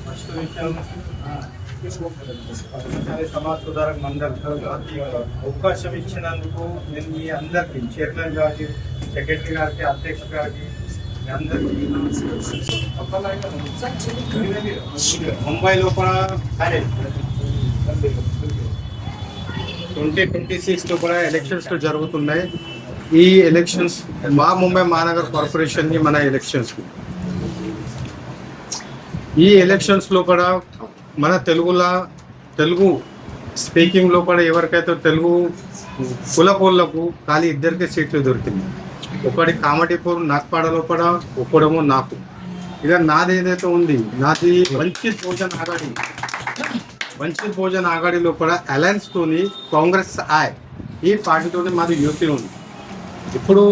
First విషయం సమాజ్ సుధారక్ మండల్ అవకాశం ఇచ్చినందుకు నేను మీ అందరికీ చైర్మన్ గారికి, సెక్రటరీ గారికి, అధ్యక్ష గారికి అందరికీ ముంబై లోపల 2026 లోపల ఎలక్షన్స్ జరుగుతున్నాయి. ఈ ఎలక్షన్స్ మా ముంబై మహానగర్ కార్పొరేషన్ ని మన ఎలక్షన్స్ ఈ ఎలక్షన్స్ లోపల మన తెలుగు స్పీకింగ్ లోపల ఎవరికైతే తెలుగు కులపోళ్లకు ఖాళీ 2 సీట్లు దొరికింది. ఒకటి కామటిపూర్ నాగ్పాడ లోపల, ఒకడేమో నాకు. ఇక నాది ఏదైతే ఉంది, నాది వంచిత్ భోజన్ ఆగాడి లోపల అలయన్స్ తోని కాంగ్రెస్ ఈ పార్టీతోని మాది యూపీ ఉంది. ఇప్పుడు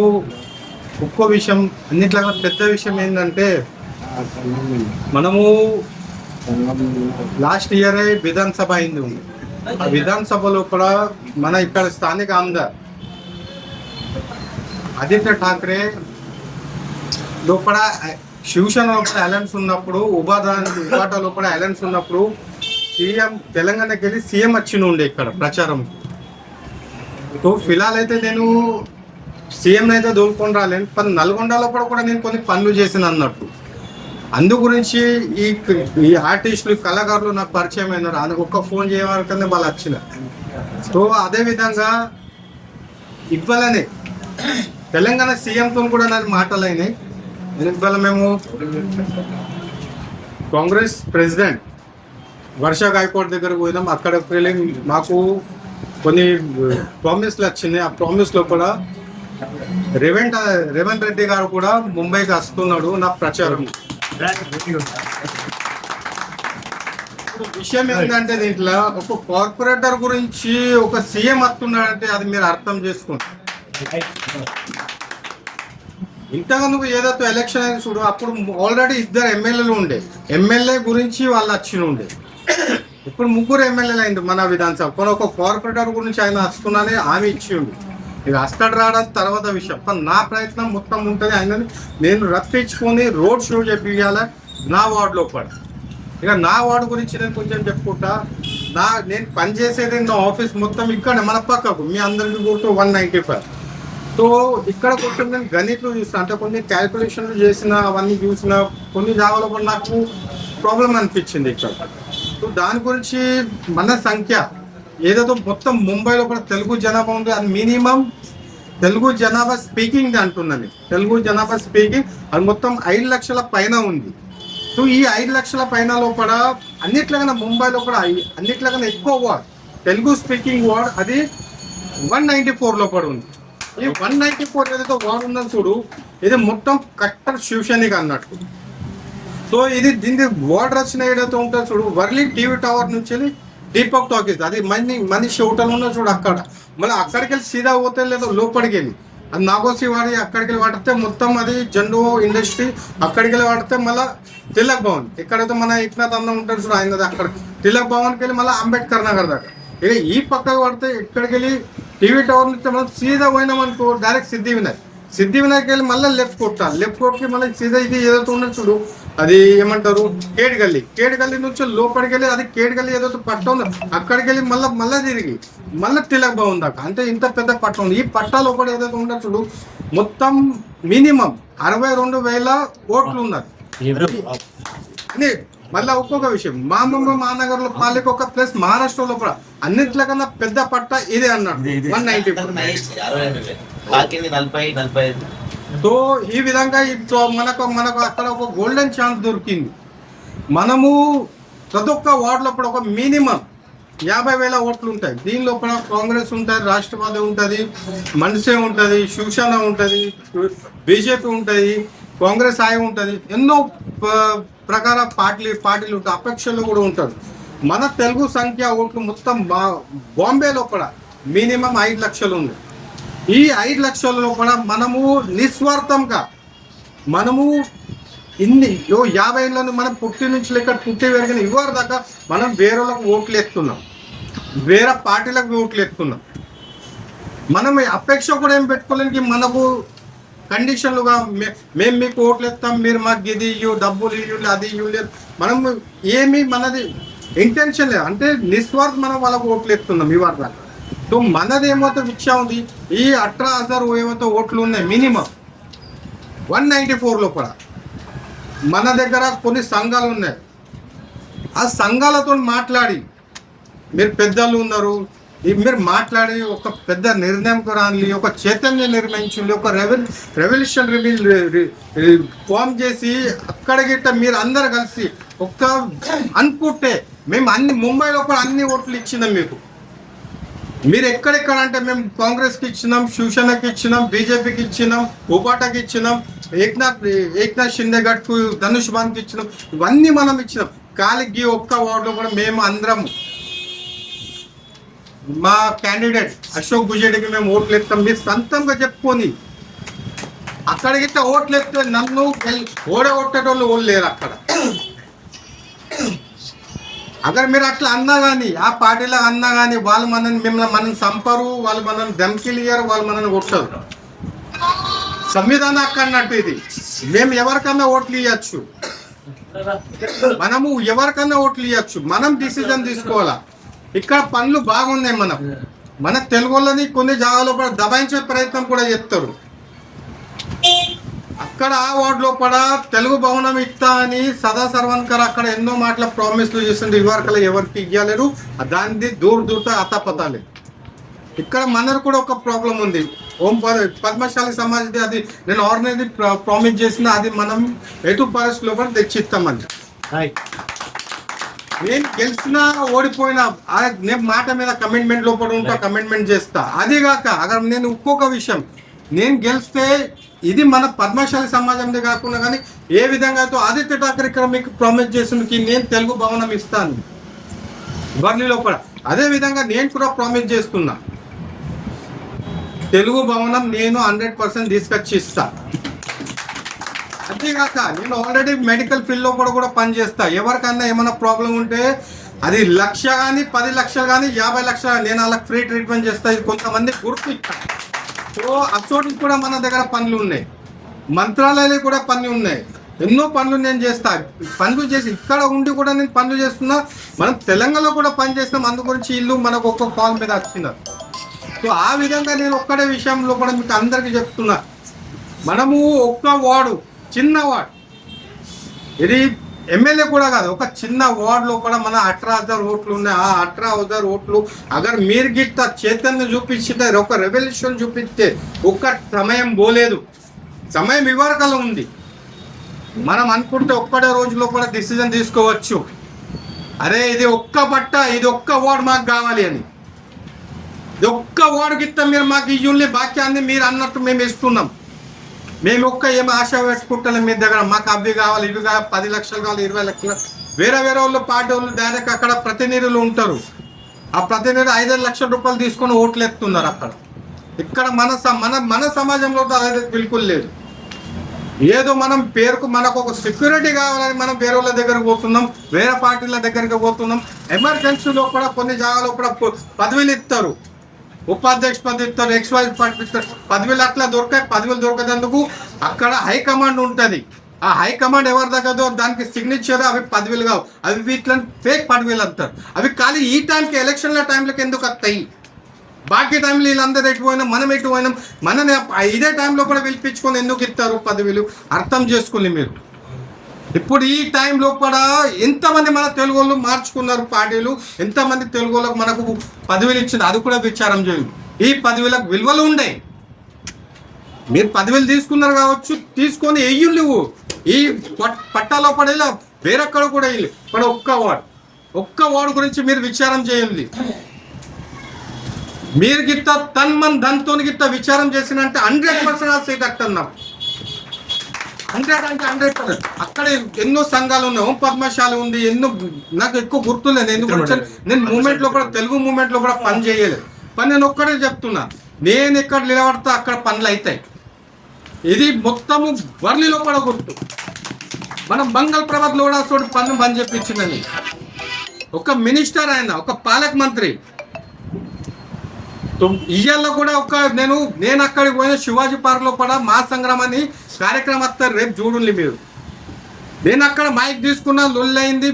ఒక్కో విషయం, అన్నిట్లా పెద్ద విషయం ఏంటంటే, మనము లాస్ట్ ఇయర్ విధానసభ అయింది ఉంది. ఆ విధానసభ లోపల మన ఇక్కడ స్థానిక ఆమదార్ ఆదిత్య ఠాక్రే లోపల శివసేన లోపల అలయన్స్ ఉన్నప్పుడు, ఉబాటా లోపల అలయన్స్ ఉన్నప్పుడు సీఎం తెలంగాణకి వెళ్ళి సీఎం వచ్చి ఉండే ఇక్కడ ప్రచారం. సో ఫిలాల్ అయితే నేను సీఎం అయితే దోలుకొని రాలేను, కానీ నల్గొండ లోపల కూడా నేను కొన్ని పనులు చేసిన అన్నట్టు. అందు గురించి ఈ ఆర్టిస్టులు, కళాకారులు నాకు పరిచయం అయినారు. అందుకు ఒక్క ఫోన్ చేయవరకనే వాళ్ళు వచ్చిన. సో అదేవిధంగా ఇవ్వాలనే తెలంగాణ సీఎంతో కూడా నాకు మాటలైనాయి. ఇవాళ మేము కాంగ్రెస్ ప్రెసిడెంట్ వర్ష గాయక్వాడ్ దగ్గరకు పోయినాం. అక్కడికి వెళ్ళి మాకు కొన్ని ప్రామిస్లు వచ్చినాయి. ఆ ప్రామిస్లో కూడా రేవంత్ రెడ్డి గారు కూడా ముంబైకి వస్తున్నాడు నా ప్రచారం. విషయం ఏంటంటే, దీంట్లో ఒక కార్పొరేటర్ గురించి ఒక సీఎం వస్తున్నాడంటే అది మీరు అర్థం చేసుకోండి. ఇంతగా నువ్వు ఏదైతే ఎలక్షన్ అని చూడు, అప్పుడు ఆల్రెడీ 2 ఎమ్మెల్యేలు ఉండే. ఎమ్మెల్యే గురించి వాళ్ళు వచ్చి ఉండే. ఇప్పుడు 3 ఎమ్మెల్యేలు అయింది మన విధానసభ. కానీ ఒక కార్పొరేటర్ గురించి ఆయన వస్తున్నానే హామీ ఇచ్చి ఉండు. ఇక అక్కడ రావడం తర్వాత విషయం. కానీ నా ప్రయత్నం మొత్తం ఉంటుంది. ఆయనని నేను రప్పించుకొని రోడ్ షో చేయాలి నా వార్డులో కూడా. ఇక నా వార్డు గురించి నేను కొంచెం చెప్పుకుంటా. నేను పనిచేసేది నా ఆఫీస్ మొత్తం ఇక్కడ మన పక్కకు, మీ అందరికీ గుర్తు 195. సో ఇక్కడ కొంచెం నేను గణితులు చూసిన, అంటే కొన్ని క్యాల్కులేషన్లు చేసిన, అవన్నీ చూసిన, కొన్ని జాగాలో కూడా నాకు ప్రాబ్లం అనిపించింది ఇక్కడ. సో దాని గురించి మన సంఖ్య ఏదైతే మొత్తం ముంబైలో కూడా తెలుగు జనాభా ఉంది, అది మినిమం తెలుగు జనాభా స్పీకింగ్ అంటున్నాను. తెలుగు జనాభా స్పీకింగ్ అది మొత్తం 5 లక్షల పైన ఉంది. సో ఈ 5 లక్షల పైన లోపల అన్నిట్లకన్నా ముంబైలో కూడా అన్నిట్లకన్నా ఎక్కువ వార్డ్ తెలుగు స్పీకింగ్ వార్డ్ అది 194 లోపల ఉంది. ఈ 194 ఏదైతే వార్డు ఉందని చూడు, ఇది మొత్తం కట్టర్ శివసేనకి అన్నట్టు. సో ఇది దీనికి వార్డ్ రచన ఏదైతే ఉంటుందో చూడు, వర్లీ టీవీ టవర్ నుంచి దీపక్ టాకీస్, అది మనిషి హోటల్ ఉన్నా చూడు అక్కడ. మళ్ళీ అక్కడికి వెళ్ళి సీదా పోతే లేదో లోపలికి వెళ్ళి అది నాగోసి వాడి అక్కడికి వెళ్ళి వాడితే మొత్తం అది జండు ఇండస్ట్రీ. అక్కడికి వెళ్ళి వాడితే మళ్ళీ తిలక్ భవన్, ఎక్కడైతే మన ఏక్నాథ్ అన్న ఉంటాడు చూడు ఆయనది, అక్కడ తిలక్ భవన్కి వెళ్ళి మళ్ళీ అంబేద్కర్ నగర్ దాకా. ఇక ఈ పక్కకు పడితే ఇక్కడికి వెళ్ళి టీవీ టవర్ నుంచి మనం సీదా పోయినామనుకో డైరెక్ట్ సిద్ధివినాయక్ వెళ్ళి మళ్ళీ లెఫ్ట్ కొట్టి మళ్ళీ సీదా ఇది ఏదైతే ఉన్నది చూడు, అది ఏమంటారు కేడిగల్లి నుంచి లోపలికి వెళ్ళి అది కేడిగల్లి ఏదైతే పట్ట ఉందో అక్కడికి వెళ్ళి మళ్ళీ తిరిగి మళ్ళీ తిలక్ భవన్ దాకా. అంటే ఇంత పెద్ద పట్ట ఉంది. ఈ పట్టా లోపల ఏదైతే ఉండదు చూడు, మొత్తం మినిమం 62,000 ఓట్లు ఉన్నారు. మళ్ళీ ఒక్కొక్క విషయం, మా ముంబై మహానగర్ లో పాలిక ఒక ప్లస్ మహారాష్ట్ర లోపల అన్నింటికన్నా పెద్ద పట్ట ఇదే అన్నాడు 190. సో ఈ విధంగా మనకు అక్కడ ఒక గోల్డెన్ ఛాన్స్ దొరికింది. మనము ప్రతి ఒక్క వార్డు లోపల ఒక మినిమం 50,000 ఓట్లు ఉంటాయి. దీని లోపల కాంగ్రెస్ ఉంటుంది, రాష్ట్రవాది ఉంటుంది, మనసే ఉంటుంది, శివసేన ఉంటుంది, బీజేపీ ఉంటుంది, కాంగ్రెస్ ఉంటుంది, ఎన్నో ప్రకార పార్టీలు ఉంటాయి, అపేక్షలు కూడా ఉంటుంది. మన తెలుగు సంఖ్య ఓట్లు మొత్తం బాంబేలో కూడా మినిమం 5 లక్షలు ఉంది. ఈ 5 లక్షలలో కూడా మనము నిస్వార్థంగా మనము ఇన్ని 50 ఏళ్ళను మనం పుట్టి నుంచి లెక్క పుట్టి పెరిగిన ఇవ్వరు దాకా మనం వేరేలకు ఓట్లు ఎత్తున్నాం, వేరే పార్టీలకు ఓట్లు ఎత్తున్నాం. మనం అపేక్ష కూడా ఏం పెట్టుకోలేనికి మనకు కండిషన్లుగా మేము మీకు ఓట్లు ఇస్తాం, మీరు మాకు ఇది ఇయ్యు, డబ్బులు ఇయ్యు, అది ఇయ్యు లేదు. మనం ఏమి మనది ఇంటెన్షన్ లేదు, అంటే నిస్వార్థ మనం వాళ్ళకు ఓట్లు ఇస్తున్నాం ఇవాళ. సో మనది ఏమవుతుంది విషయం ఉంది, ఈ 18,000 ఏమైతే ఓట్లు ఉన్నాయి మినిమం 194 లోపల మన దగ్గర కొన్ని సంఘాలు ఉన్నాయి. ఆ సంఘాలతో మాట్లాడి, మీరు పెద్దలు ఉన్నారు, మీరు మాట్లాడి ఒక పెద్ద నిర్ణయం రాని, ఒక చైతన్యం నిర్మించండి, ఒక రెవల్యూషన్ ఫామ్ చేసి అక్కడ గిట్ట మీరు అందరు కలిసి ఒక్క అనుకుంటే మేము అన్ని ముంబైలో కూడా అన్ని ఓట్లు ఇచ్చినాం మీకు. మీరు ఎక్కడెక్కడ అంటే మేము కాంగ్రెస్కి ఇచ్చినాం, శివసేనకి ఇచ్చినాం, బీజేపీకి ఇచ్చినాం, ఉపాటాకి ఇచ్చినాం, ఏక్నాథ్ షిండే గట్కు, ధనుష్ బాన్కి ఇచ్చినాం, ఇవన్నీ మనం ఇచ్చినాం. కాలికి ఒక్క వార్డులో కూడా మేము అందరం మా క్యాండిడేట్ అశోక్ భుజేడికి మేము ఓట్లు ఎత్తాం, మీరు సొంతంగా చెప్పుకొని అక్కడికి ఓట్లు ఎత్తే నన్ను ఓడగొట్టేటోళ్ళు ఓళ్ళు లేరు అక్కడ. అక్కడ మీరు అట్లా అన్నా కానీ, ఆ పార్టీలో అన్నా కానీ వాళ్ళు మనల్ని చంపరు, వాళ్ళు మనల్ని ధమ్కీలు ఇయ్యరు, వాళ్ళు మనల్ని కొట్టరు. సంవిధానం హక్కు అన్నట్టు ఇది. మేము ఎవరికన్నా ఓట్లు ఇవ్వచ్చు, మనము ఎవరికన్నా ఓట్లు ఇవ్వచ్చు, మనం డిసిజన్ తీసుకోవాలా. ఇక్కడ పనులు బాగున్నాయి, మన తెలుగు వాళ్ళని కొన్ని జాగాలో కూడా దబాయించే ప్రయత్నం కూడా చేస్తారు. అక్కడ ఆ వార్డులో కూడా తెలుగు భవనం ఇస్తా అని సదా సర్వన్కర్ అక్కడ ఎన్నో మాటల ప్రామిస్లు చేస్తుండే, ఇవరకలా ఎవరికి ఇవ్వలేరు, దాన్ని దూరత అతపతాలి. ఇక్కడ మనకు కూడా ఒక ప్రాబ్లం ఉంది, పద్మశాలి సమాజ్ది, అది నేను ఆర్గనైజ్ ప్రామిస్ చేసిన, అది మనం ఎటు పరిస్థితుల్లో కూడా తెచ్చిస్తామని. నేను గెలిచినా ఓడిపోయినా నేను మాట మీద కమిట్మెంట్ లోపల ఉంటా, కమిట్మెంట్ చేస్తా. అది కాక అక్కడ నేను ఇంకొక విషయం, నేను గెలిస్తే ఇది మన పద్మశాలి సమాజంది కాకుండా కానీ ఏ విధంగా అయితే ఆదిత్య ఠాకరే ఇక్కడ మీకు ప్రామిస్ చేసింది నేను తెలుగు భవనం ఇస్తాను వర్లిలో కూడా, అదే విధంగా నేను కూడా ప్రామిస్ చేస్తున్నా తెలుగు భవనం నేను 100% తీసుకొచ్చి ఇస్తా. అంతేకాక నేను ఆల్రెడీ మెడికల్ ఫీల్డ్ లో కూడా పనిచేస్తా. ఎవరికన్నా ఏమైనా ప్రాబ్లం ఉంటే అది 1,00,000 కానీ 10 లక్షలు కానీ 50 లక్షలు నేను వాళ్ళకి ఫ్రీ ట్రీట్మెంట్ చేస్తా. ఇది కొంతమంది గుర్తు ఇస్తా. సో అచోటికి కూడా మన దగ్గర పనులు ఉన్నాయి, మంత్రాలయాలు కూడా పనులు ఉన్నాయి, ఎన్నో పనులు నేను చేస్తా. పనులు చేసి ఇక్కడ ఉండి కూడా నేను పనులు చేస్తున్నా. మనం తెలంగాణలో కూడా పని చేస్తాం, అందు గురించి ఇల్లు మనకు ఒక్క కాల్ మీద వచ్చినారు. సో ఆ విధంగా నేను ఒక్కడే విషయంలో కూడా మీకు అందరికీ చెప్తున్నా, మనము ఒక్క వార్డు, చిన్న వార్డు, ఇది ఎమ్మెల్యే కూడా కాదు, ఒక చిన్న వార్డులో కూడా మన 18,000 ఓట్లు ఉన్నాయి. ఆ 18,000 ఓట్లు అగర్ మీరు గిట్ట చైతన్యం చూపించితే, ఒక రెవల్యూషన్ చూపిస్తే ఒక్క సమయం పోలేదు, సమయం ఇవరకల్లా ఉంది. మనం అనుకుంటే ఒక్కడే రోజులో కూడా డిసిజన్ తీసుకోవచ్చు, అరే ఇది ఒక్క బట్ట, ఇది ఒక్క వార్డు మాకు కావాలి అని. ఇది ఒక్క వార్డు గిట్ట మీరు మాకు ఇయ్యుల్ని బాక్యాన్ని మీరు అన్నట్టు మేము ఇస్తున్నాం. మేము ఒక్క ఏం ఆశ పెట్టుకుంటాం మీ దగ్గర, మాకు అవి కావాలి, ఇవి కావాలి, 10 లక్షలు కావాలి, 20 లక్షలు. వేరే వాళ్ళు పార్టీ వాళ్ళు డైరెక్ట్ అక్కడ ప్రతినిధులు ఉంటారు, ఆ ప్రతినిధులు 5 లక్షల రూపాయలు తీసుకొని ఓట్లు ఎత్తున్నారు అక్కడ. ఇక్కడ మన సమాజంలో అదే బిల్కుల్ లేదు. ఏదో మనం పేరుకు మనకు ఒక సెక్యూరిటీ కావాలని మనం వేరే వాళ్ళ దగ్గరకు పోతున్నాం, వేరే పార్టీల దగ్గరికి పోతున్నాం. ఎమర్జెన్సీలో కూడా కొన్ని జాగాలో కూడా పదవులు ఇస్తారు, ఉపాధ్యక్ష పదవి ఇస్తారు, XY పార్టీ ఇస్తారు. పదవులు అట్లా దొరకాయి. పదవులు దొరకదందుకు అక్కడ హైకమాండ్ ఉంటుంది. ఆ హైకమాండ్ ఎవరి దగ్గర దానికి సిగ్నేచర్, అవి పదవులు కావు, అవి వీటిని ఫేక్ పదవులు అంటారు. అవి ఖాళీ ఈ టైంకి ఎలక్షన్ల టైంలోకి ఎందుకు వస్తాయి? బాకీ టైంలో వీళ్ళందరూ ఎటు పోయినాం, మనం ఎటు పోయినాం, మనని ఇదే టైంలో కూడా పిలిపించుకొని ఎందుకు ఇస్తారు పదవులు? అర్థం చేసుకోండి మీరు. ఇప్పుడు ఈ టైంలో కూడా ఎంతమంది మన తెలుగు వాళ్ళు మార్చుకున్నారు పార్టీలు, ఎంతమంది తెలుగు వాళ్ళకు మనకు పదవులు ఇచ్చింది, అది కూడా విచారం చేయండి. ఈ పదవులకు విలువలు ఉన్నాయి. మీరు పదవులు తీసుకున్నారు కావచ్చు, తీసుకొని వెయ్యి నువ్వు ఈ పట్టాలో పడేలా వేరెక్కడ కూడా వెళ్ళి ఇప్పుడు ఒక్క వార్డు గురించి మీరు విచారం చేయండి. మీరు గిట్ట ధన్తో గిట్ట విచారం చేసినంటే 100% సీట్ అట్టన్నాం. 100 అంటే 100%. అక్కడ ఎన్నో సంఘాలు ఉన్నాయి, ఓం పద్మశాలి ఉంది, ఎన్నో నాకు ఎక్కువ గుర్తులేదు. ఎందుకంటే నేను మూమెంట్లో కూడా తెలుగు మూమెంట్లో కూడా పని చేయలేదు. నేను ఒక్కడే చెప్తున్నా, నేను ఎక్కడ నిలబడతా అక్కడ పనులు అవుతాయి. ఇది మొత్తము వర్లిలో కూడా గుర్తు. మనం బంగాల్ ప్రభాత్లో కూడా చోటు పన్ను బంద్ చెప్పించిందని ఒక మినిస్టర్, ఆయన ఒక పాలక మంత్రి. ఇయ్యాల కూడా నేను అక్కడికి పోయిన శివాజీ పార్క్ లో కూడా మా సంగ్రామాన్ని కార్యక్రమం వస్తారు, రేపు చూడండి మీరు. నేను అక్కడ మైక్ తీసుకున్నా, లొల్లి అయింది.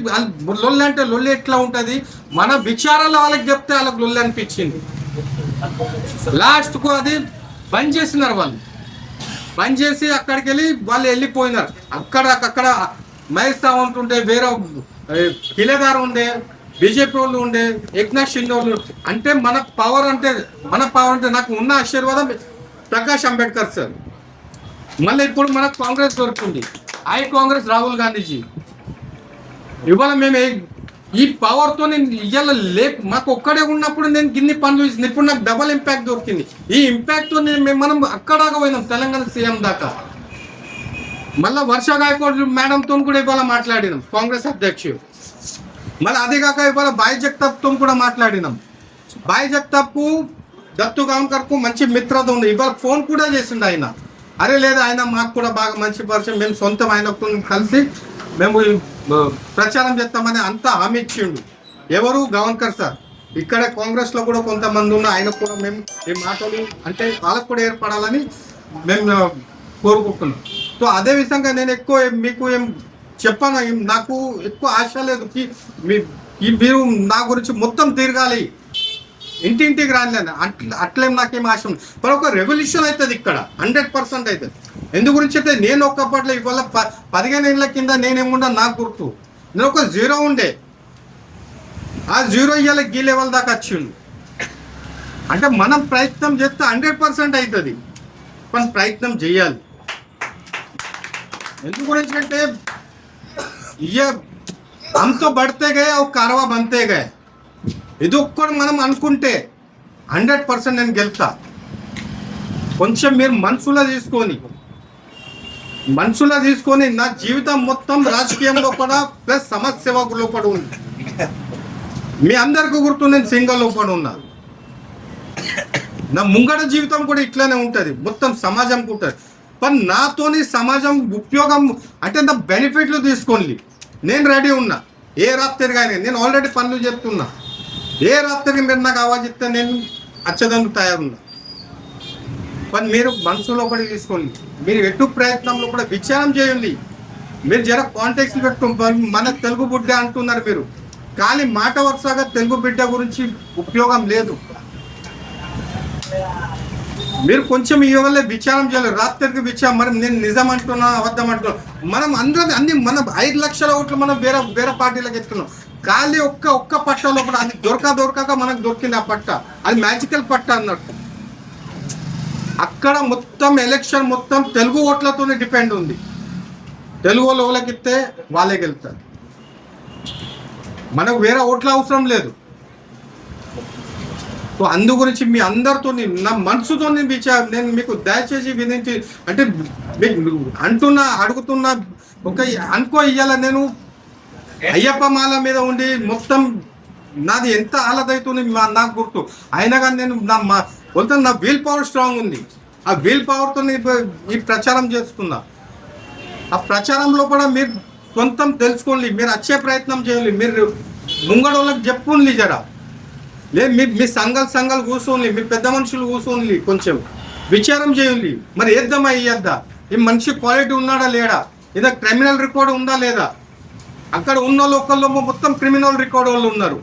లొల్లి అంటే లొల్లి ఎట్లా ఉంటుంది, మన విచారాలు వాళ్ళకి చెప్తే వాళ్ళకి లొల్లి అనిపించింది. లాస్ట్కు అది బంద్ చేసినారు వాళ్ళు. బంద్ చేసి అక్కడికి వెళ్ళి వాళ్ళు వెళ్ళిపోయినారు. అక్కడ మహేష్ సావంత్ ఉండే, వేరే కిలేదారు ఉండే, బీజేపీ వాళ్ళు ఉండే, ఏక్నాథ్ షిండే వాళ్ళు. అంటే మన పవర్ అంటే నాకు ఉన్న ఆశీర్వాదం ప్రకాష్ అంబేద్కర్ సార్. మళ్ళీ ఇప్పుడు మనకు కాంగ్రెస్ దొరుకుతుంది, కాంగ్రెస్ రాహుల్ గాంధీజీ. ఇవాళ మేము ఈ పవర్తో ఇవాళ మాకు ఒక్కడే ఉన్నప్పుడు నేను గిన్ని పనులు చేసింది. ఇప్పుడు నాకు డబల్ ఇంపాక్ట్ దొరికింది. ఈ ఇంపాక్ట్తో మనం అక్కడాగా పోయినాం, తెలంగాణ సీఎం దాకా. మళ్ళీ వర్ష గాయకోడ్ మేడంతో కూడా ఇవాళ మాట్లాడినాం, కాంగ్రెస్ అధ్యక్షుడు. మళ్ళీ అదే కాక ఇవాళ బాయ్ జగతాప్తో కూడా మాట్లాడినాం. బాయ్ జగతాప్కు దత్తు గాంకర్కు మంచి మిత్రత ఉంది. ఇవాళ ఫోన్ కూడా చేసిండు ఆయన. అరే లేదు, ఆయన మాకు కూడా బాగా మంచి పరిచయం, మేము సొంతం ఆయనతో కలిసి మేము ప్రచారం చేస్తామని అంతా హామీ ఇచ్చిండు. ఎవరు? గవన్కర్ సార్. ఇక్కడ కాంగ్రెస్లో కూడా కొంతమంది ఉన్న ఆయనకు కూడా మేము ఈ మాటలు అంటే వాళ్ళకు కూడా ఏర్పడాలని మేము కోరుకుంటున్నాం. సో అదే విధంగా నేను ఎక్కువ మీకు ఏం చెప్పాను, నాకు ఎక్కువ ఆశ లేదు మీరు నా గురించి మొత్తం తిరగాలి, ఇంటింటికి రాలేను అట్లేం నాకేం ఆశ ఉంది. మరి ఒక రెవల్యూషన్ అవుతుంది ఇక్కడ 100% అవుతుంది. ఎందు గురించి అయితే నేను ఒక్కప్పట్లో ఇవాళ 15 ఏళ్ళ కింద నేనేముండా నాకు గుర్తు, నేను ఒక 0 ఉండే. ఆ 0 ఇవాళ ఈ లెవెల్ దాకా వచ్చిండు. అంటే మనం ప్రయత్నం చేస్తే 100% అవుతుంది, కానీ ప్రయత్నం చేయాలి. ఎందు గురించి అంటే ये हम तो बढ़ते गए और कारवा बनते गए. ఇది ఒక్కటి మనం అనుకుంటే 100% నేను గెలుతా. కొంచెం మీరు మనసులో తీసుకొని నా జీవితం మొత్తం రాజకీయంలో కూడా ప్లస్ సమాజ సేవకులో కూడా ఉంది. మీ అందరికీ గుర్తు, నేను సింగల్లో కూడా ఉన్నా. నా ముంగడ జీవితం కూడా ఇట్లానే ఉంటుంది, మొత్తం సమాజం ఉంటుంది. కానీ నాతోని సమాజం ఉపయోగం అంటే నా బెనిఫిట్లు తీసుకోండి, నేను రెడీ ఉన్నా. ఏ రాత్రి కానీ నేను ఆల్రెడీ పనులు చెప్తున్నా. ఏ రాత్రికి మీరు నాకు ఆవాజ్ ఇస్తే నేను అచ్చదందుకు తయారున్నా. కానీ మీరు మనసులో కూడా తీసుకోండి, మీరు ఎటు ప్రయత్నంలో కూడా విచారం చేయండి. మీరు జర కాంటాక్ట్స్ పెట్టుకుని మన తెలుగు బిడ్డ అంటున్నారు మీరు, కానీ మాట వరుసగా తెలుగు బిడ్డ గురించి ఉపయోగం లేదు. మీరు కొంచెం ఇవాళ విచారం చేయాలి, రాత్రికి విచారం. మరి నేను నిజం అంటున్నా, అబద్ధం అంటున్నా. మనం అందరం అన్ని మన 5 లక్షల ఓట్లు మనం వేరే పార్టీలకు ఎత్తున్నాం. ఖాళీ ఒక్క పట్టలో కూడా అది దొరకక మనకు దొరికింది ఆ పట్ట. అది మ్యాజికల్ పట్ట అన్నట్టు. అక్కడ మొత్తం ఎలక్షన్ మొత్తం తెలుగు ఓట్లతోనే డిపెండ్ ఉంది. తెలుగు వాళ్ళు ఎవరికి ఇస్తే వాళ్ళే గెలుస్తారు, మనకు వేరే ఓట్ల అవసరం లేదు. సో అందు గురించి మీ అందరితో నా మనసుతో నేను మీకు దయచేసి విధించి అంటే అడుగుతున్నా అనుకో. ఇయ్యాల నేను అయ్యప్ప మాల మీద ఉండి మొత్తం నాది ఎంత ఆలదవుతుంది నాకు గుర్తు. అయినా కానీ నేను నా వీల్ పవర్ స్ట్రాంగ్ ఉంది. ఆ వీల్ పవర్తో ఈ ప్రచారం చేస్తున్నా. ఆ ప్రచారంలో కూడా మీరు కొంత తెలుసుకోండి, మీరు వచ్చే ప్రయత్నం చేయాలి. మీరు ముంగడోళ్ళకి చెప్పుకోండి జరా. లేదు మీ సంఘాలు కూర్చోండి, మీ పెద్ద మనుషులు కూర్చోండి, కొంచెం విచారం చేయండి. మరి వేద్దామా ఇయ్యద్దా, ఈ మనిషి క్వాలిటీ ఉన్నాడా లేడా, ఏదో క్రిమినల్ రికార్డు ఉందా లేదా. అక్కడ ఉన్న ఒకళ్ళు మొత్తం క్రిమినల్ రికార్డు వాళ్ళు ఉన్నారు,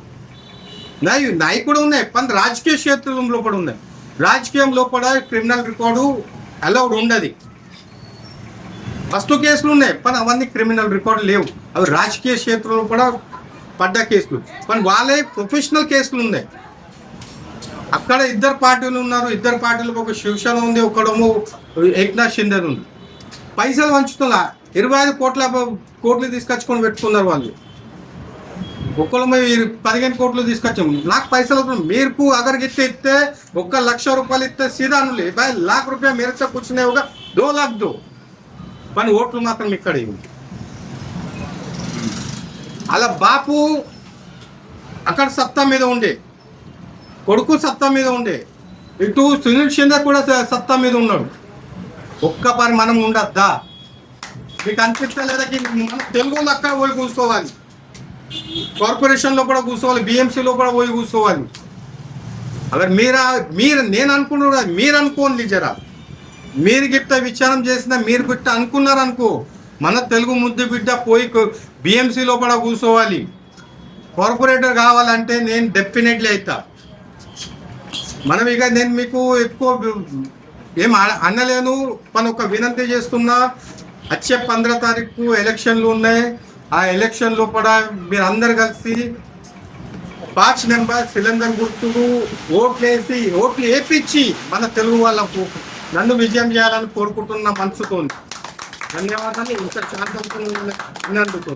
నాయి కూడా ఉన్నాయి. కానీ రాజకీయ క్షేత్రంలో కూడా ఉన్నాయి. రాజకీయంలో కూడా క్రిమినల్ రికార్డు అలౌడ్ ఉండదు. ఫస్ట్ కేసులు ఉన్నాయి, కానీ అవన్నీ క్రిమినల్ రికార్డు లేవు. అవి రాజకీయ క్షేత్రంలో కూడా పడ్డ కేసులు, కానీ వాళ్ళే ప్రొఫెషనల్ కేసులు ఉన్నాయి. అక్కడ 2 పార్టీలు ఉన్నారు. 2 పార్టీలకు ఒక శివసేన ఉంది, ఒకడేమో ఏక్నాథ్ షిండే ఉంది. పైసలు పంచుతున్నా 25 కోట్లు తీసుకొచ్చుకొని పెట్టుకున్నారు వాళ్ళు. ఒక్కళ్ళేమో 15 కోట్లు తీసుకొచ్చాము. నాకు పైసలు మీరు అగర్ ఇస్తే 1 లక్ష రూపాయలు ఇస్తే సీదా అనులే भाई लाख रुपया मेरे से कुछ नहीं होगा, 2 लाख दो. కానీ ఓట్లు మాత్రం ఇక్కడ అలా బాపు అక్కడ సత్తా మీద ఉండే, కొడుకు సత్తా మీద ఉండే, ఇటు సునీల్ షిండే కూడా సత్తా మీద ఉన్నాడు. ఒక్క పని మనం ఉండద్దా? మీకు అనిపించలేదా మన తెలుగులో అక్కడ పోయి కూర్చోవాలి, కార్పొరేషన్లో కూడా కూర్చోవాలి, బిఎంసీలో కూడా పోయి కూర్చోవాలి. అగర్ మీరు నేను అనుకున్నా మీరు అనుకోండి జరా మీరు గిట్ట విచారం చేసిన మీరు గిట్ట అనుకున్నారు అనుకో మన తెలుగు ముద్దు బిడ్డ పోయి బిఎంసి లోపల కూర్చోవాలి కార్పొరేటర్ కావాలంటే నేను డెఫినెట్లీ అవుతా మనం ఇక నేను మీకు ఎక్కువ ఏం అనలేను మన ఒక వినంతి చేస్తున్నా వచ్చే 15 తారీఖు ఎలక్షన్లు ఉన్నాయి ఆ ఎలక్షన్ లోపల మీరు అందరు కలిసి 5 నెంబర్ సిలిండర్ గుర్తులు ఓట్లు వేపించి మన తెలుగు వాళ్ళకు నన్ను విజయం చేయాలని కోరుకుంటున్న మనసుతో ధన్యవాదాలు ఇంత శాంతంగా ఉన్నందుకు